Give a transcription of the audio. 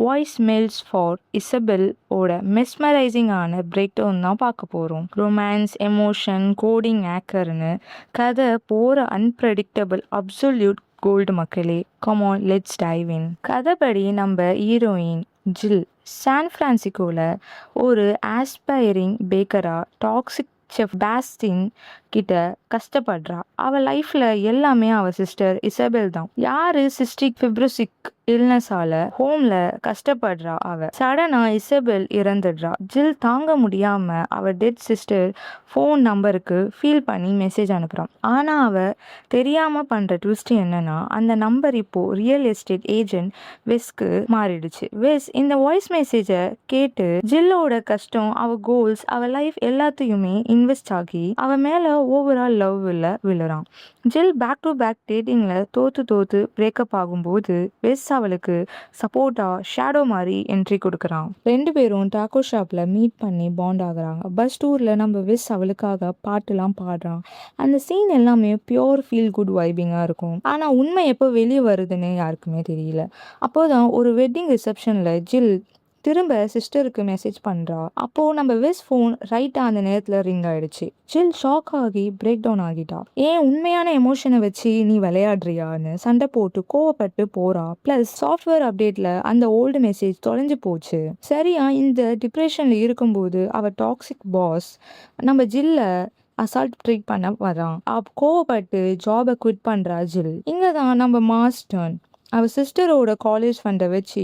Voice mails for Isabelle ஓட மெஸ்மரைசிங்கான break down தான் பார்க்க போகிறோம். ரொமான்ஸ், எமோஷன், கோடிங், ஆக்கர்னு கதை போகிற அன்பிரடிக்டபிள் அப்சல்யூட் கோல்டு மக்களே. Come on, let's dive in. கதைப்படி நம்ம ஹீரோயின் ஜில் சான் பிரான்சிஸ்கோவில் ஒரு ஆஸ்பைரிங் பேக்கரா டாக்ஸிக் செஃப் பாஸ்டின் கிட்ட கஷ்டப்படுறா. அவள் லைஃப்ல எல்லாமே அவள் சிஸ்டர் இசபெல் தான். யாரு சிஸ்டிக் ஃபிப்ரோசிக் இல்னஸால ஹோம்ல கஷ்டப்படுறா. சடனா இசபெல் இறந்துடுறா. ஜில் தாங்க முடியாம அவ டெட் சிஸ்டர் ஃபோன் நம்பருக்கு ஃபீல் பண்ணி மெசேஜ் அனுப்புறான். ஆனா அவ தெரியாம பண்ற ட்விஸ்ட் என்னன்னா, அந்த நம்பர் இப்போ ரியல் எஸ்டேட் ஏஜென்ட் வெஸ்க்கு மாறிடுச்சு. வெஸ் இந்த வாய்ஸ் மெசேஜை கேட்டு ஜில்லோட கஷ்டம், அவ கோல்ஸ், அவ லைஃப் எல்லாத்தையுமே இன்வெஸ்ட் ஆகி அவ மேல ஓவரால் லவ் விழுறான். ஜில் பேக் டு பேக் டேட்டிங்ல தோத்து பிரேக்கப் ஆகும்போது வெஸ் அவளுக்கு சப்போர்ட்டா ஷேடோ மாதிரி என்ட்ரி கொடுக்குறான். 2 பேரும் டாக்கோ ஷாப்ல மீட் பண்ணி பாண்ட் ஆகுறாங்க. பஸ் டூர்ல நம்ம வெஸ் அவளுக்காக பாட்டுலாம் பாடுறான். அந்த சீன் எல்லாமே பியோர் ஃபீல் குட் வைபிங்கா இருக்கும். ஆனா உண்மை எப்போ வெளியே வருதுன்னு யாருக்குமே தெரியல. அப்போதான் ஒரு வெட்டிங் ரிசப்ஷன்ல ஜில் திரும்ப சிஸ்டருக்கு மெசேஜ் பண்ணுறா. அப்போது நம்ம வெஸ் ஃபோன் ரைட்டாக அந்த நேரத்தில் ரிங் ஆகிடுச்சு. ஜில் ஷாக் ஆகி பிரேக் டவுன் ஆகிட்டா. ஏன் உண்மையான எமோஷனை வச்சு நீ விளையாடுறியான்னு சண்டை போட்டு கோவப்பட்டு போகிறா. ப்ளஸ் சாஃப்ட்வேர் அப்டேட்டில் அந்த ஓல்டு மெசேஜ் தொலைஞ்சு போச்சு. சரியா இந்த டிப்ரெஷனில் இருக்கும்போது அவள் டாக்ஸிக் பாஸ் நம்ம ஜில்லை அசால்ட் ட்ரீட் பண்ண வரான். கோவப்பட்டு ஜாபை குவிட் பண்ணுறா ஜில். இங்கே தான் நம்ம மாஸ் டர்ன். அவள் சிஸ்டரோட காலேஜ் ஃபண்டை வச்சு